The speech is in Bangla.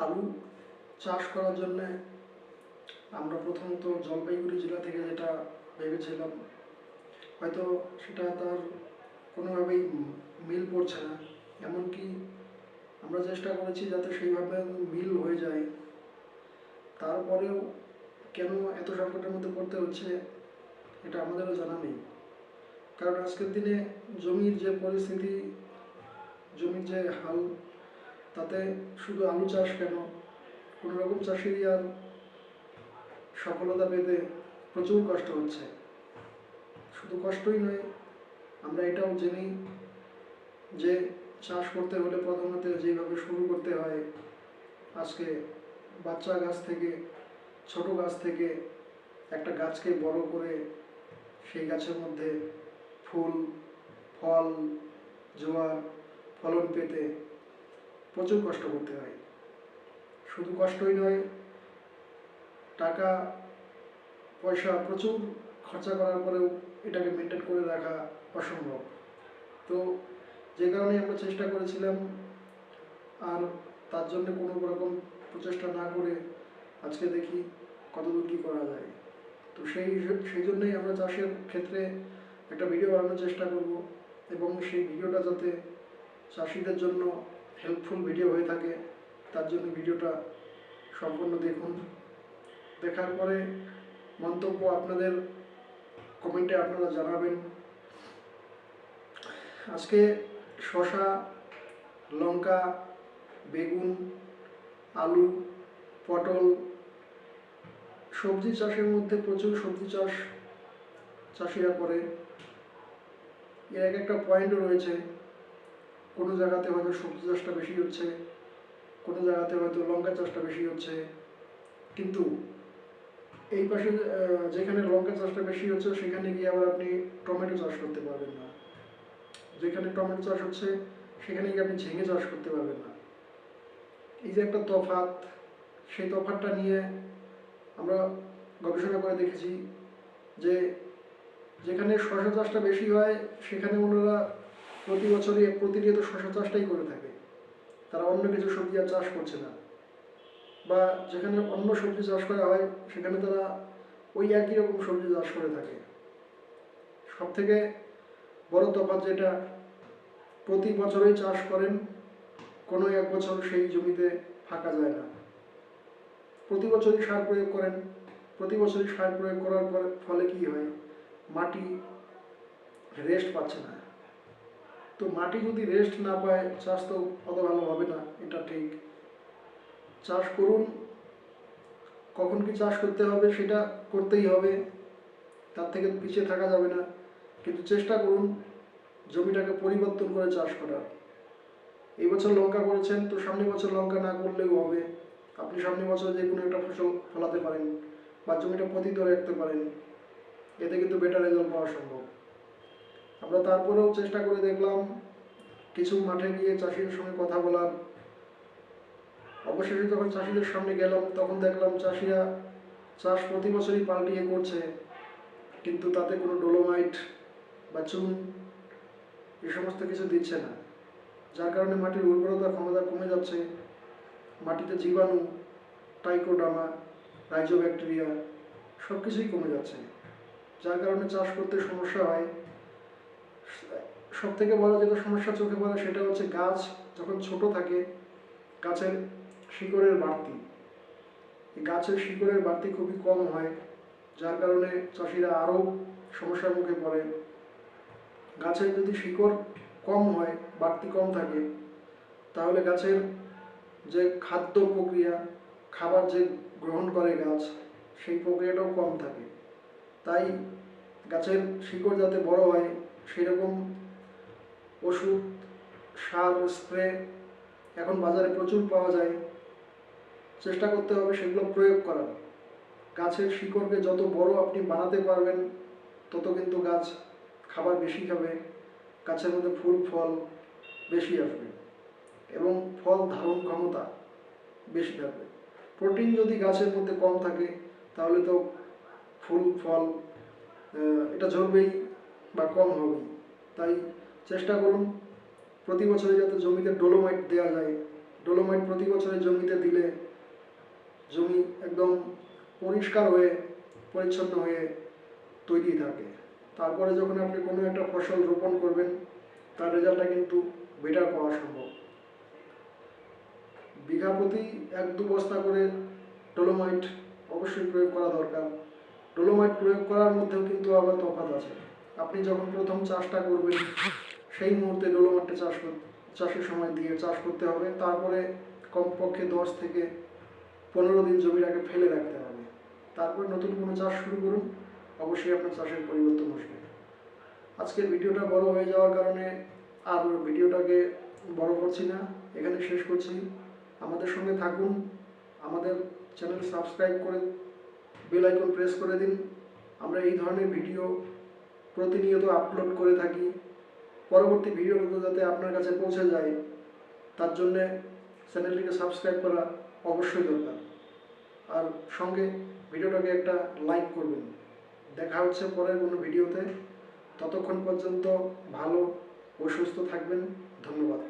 আলু চাষ করার জন্য আমরা প্রথমত জলপাইগুড়ি জেলা থেকে যেটা ভেবেছিলাম, হয়তো সেটা তার কোনোভাবেই মিল পড়ছে না। এমনকি আমরা চেষ্টা করেছি যাতে সেইভাবে মিল হয়ে যায়, তারপরেও কেন এত সংকটের মধ্যে পড়তে হচ্ছে এটা আমাদেরও জানা নেই। কারণ আজকের দিনে জমির যে পরিস্থিতি, জমির যে হাল, তাতে শুধু আলু চাষ কেন, কোনো রকম চাষিরই আর সফলতা পেতে প্রচুর কষ্ট হচ্ছে। শুধু কষ্টই নয়, আমরা এটাও জানি যে চাষ করতে হলে প্রথমত যেভাবে শুরু করতে হয়, আজকে বাচ্চা গাছ থেকে, ছোট গাছ থেকে একটা গাছকে বড় করে সেই গাছের মধ্যে ফুল, ফল, জোয়ার, ফলন পেতে প্রচুর কষ্ট করতে হয়। শুধু কষ্টই নয়, টাকা পয়সা প্রচুর খরচা করার পরেও এটাকে মেনটেন করে রাখা অসম্ভব। তো যে কারণে আমরা চেষ্টা করেছিলাম, আর তার জন্য কোনো রকম প্রচেষ্টা না করে আজকে দেখি কতদূর কী করা যায়। তো সেই জন্যই আমরা চাষের ক্ষেত্রে একটা ভিডিও বানানোর চেষ্টা করব, এবং সেই ভিডিওটা যাতে চাষিদের জন্য হেল্পফুল ভিডিও হয়ে থাকে, তার জন্য ভিডিওটা সম্পূর্ণ দেখুন। দেখার পরে মন্তব্য আপনাদের কমেন্টে আপনারা জানাবেন। আজকে শসা, লঙ্কা, বেগুন, আলু, পটল, সবজি চাষের মধ্যে প্রচুর সবজি চাষ চাষিরা করে। এর এক একটা পয়েন্টও রয়েছে, কোনো জায়গাতে হয়তো সবজি চাষটা বেশি হচ্ছে, কোনো জায়গাতে হয়তো লঙ্কা চাষটা বেশি হচ্ছে। কিন্তু এই পাশে যেখানে লঙ্কা চাষটা বেশি হচ্ছে সেখানে গিয়ে আবার আপনি টমেটো চাষ করতে পারবেন না। যেখানে টমেটো চাষ হচ্ছে সেখানে গিয়ে আপনি ঝিঙে চাষ করতে পারবেন না। এই যে একটা তফাৎ, সেই তফাৎটা নিয়ে আমরা গবেষণা করে দেখেছি যে যেখানে শসা চাষটা বেশি হয় সেখানে ওনারা প্রতি বছরই প্রতিনিয়ত শসা চাষটাই করে থাকে, তারা অন্য কিছু সবজি আর চাষ করছে না। বা যেখানে অন্য সবজি চাষ করা হয় সেখানে তারা ওই একই রকম সবজি চাষ করে থাকে। সব থেকে বড় তফাৎ যেটা, প্রতি বছরই চাষ করেন, কোনো এক বছর সেই জমিতে ফাঁকা যায় না। প্রতি বছরই সার প্রয়োগ করেন, প্রতি বছরই সার প্রয়োগ করার ফলে কি হয়, মাটি রেস্ট পাচ্ছে না। তো মাটি যদি রেস্ট না পায়, চাষ তো অত ভালো হবে না, এটা ঠিক। চাষ করুন, কখন কি চাষ করতে হবে সেটা করতেই হবে, তার থেকে পিছিয়ে থাকা যাবে না। কিন্তু চেষ্টা করুন জমিটাকে পরিবর্তন করে চাষ করার। এই বছর লঙ্কা করেছেন, তো সামনের বছর লঙ্কা না করলেও হবে। আপনি সামনের বছর যে কোনো একটা ফসল ফলাতে পারেন বা জমিটা পতিত রাখতে পারেন, এতে কিন্তু বেটার রেজাল্ট পাওয়া সম্ভব। আমরা তারপরেও চেষ্টা করে দেখলাম কিছু মাঠে গিয়ে চাষিদের সঙ্গে কথা বলার। অবশেষে যখন চাষিদের সামনে গেলাম তখন দেখলাম চাষিরা চাষ প্রতি বছরই পাল্টিয়ে করছে, কিন্তু তাতে কোনো ডোলোমাইট বা চুন এ সমস্ত কিছু দিচ্ছে না, যার কারণে মাটির উর্বরতা ক্ষমতা কমে যাচ্ছে। মাটিতে জীবাণু, টাইকোডামা, রাইজোব্যাকটেরিয়া সব কিছুই কমে যাচ্ছে, যার কারণে চাষ করতে সমস্যা হয়। সব থেকে বড় যেটা সমস্যা চোখে পড়ে সেটা হচ্ছে গাছ যখন ছোট থাকে, গাছের শিকড়ের বাড়তি, এই গাছের শিকড়ের বাড়তি খুবই কম হয়, যার কারণে চাষিরা আরও সমস্যার মুখে পড়ে। গাছের যদি শিকড় কম হয়, বাড়তি কম থাকে, তাহলে গাছের যে খাদ্য প্রক্রিয়া, খাবার যে গ্রহণ করে গাছ, সেই প্রক্রিয়াটাও কম থাকে। তাই গাছের শিকড় যাতে বড় হয় সেরকম ওষুধ, সার, স্প্রে এখন বাজারে প্রচুর পাওয়া যায়। চেষ্টা করতে হবে সেগুলো প্রয়োগ করার। গাছের শিকড়কে যত বড় আপনি বানাতে পারবেন, তত কিন্তু গাছ খাবার বেশি খাবে, গাছের মধ্যে ফুল ফল বেশি আসবে এবং ফল ধারণ ক্ষমতা বেশি থাকবে। প্রোটিন যদি গাছের মধ্যে কম থাকে তাহলে তো ফুল ফল এটা ঝরবেই বা কম হবেই। তাই চেষ্টা করুন প্রতি বছরে যাতে জমিতে ডোলোমাইট দেওয়া যায়, ডোলোমাইট প্রতি বছরে জমিতে দিলে জমি একদম পরিষ্কার হয়ে পরিচ্ছন্ন হয়ে তৈরি থাকে। তারপরে যখন আপনি কোনো একটা ফসল রোপণ করবেন তার রেজাল্টটা কিন্তু বেটার পাওয়া সম্ভব। বিঘা প্রতি 1-2 বস্তা করে ডোলোমাইট অবশ্যই প্রয়োগ করা দরকার। ডোলোমাইট প্রয়োগ করার মধ্যেও কিন্তু আবার তফাৎ আছে। আপনি যখন প্রথম চাষটা করবেন সেই মুহূর্তে ডোলোমাইটটা চাষের সময় দিয়ে চাষ করতে হবে। তারপরে কমপক্ষে 10 থেকে 15 দিন জমিটাকে ফেলে রাখতে হবে। তারপরে নতুন কোনো চাষ শুরু করুন, অবশ্যই আপনার চাষের পরিবর্তন আসবে। আজকের ভিডিওটা বড় হয়ে যাওয়ার কারণে আর ভিডিওটাকে বড় করছি না, এখানে শেষ করছি। আমাদের সঙ্গে থাকুন, আমাদের চ্যানেল সাবস্ক্রাইব করে বেল আইকন প্রেস করে দিন। আমরা এই ধরনের ভিডিও প্রতিনিয়ত আপলোড করে থাকি। পরবর্তী ভিডিওগুলো যাতে আপনার কাছে পৌঁছে যায় তার জন্যে চ্যানেলটিকে সাবস্ক্রাইব করা অবশ্যই দরকার। আর সঙ্গে ভিডিওটাকে একটা লাইক করবেন। দেখা হচ্ছে পরের কোনো ভিডিওতে। ততক্ষণ পর্যন্ত ভালো ও সুস্থ থাকবেন। ধন্যবাদ।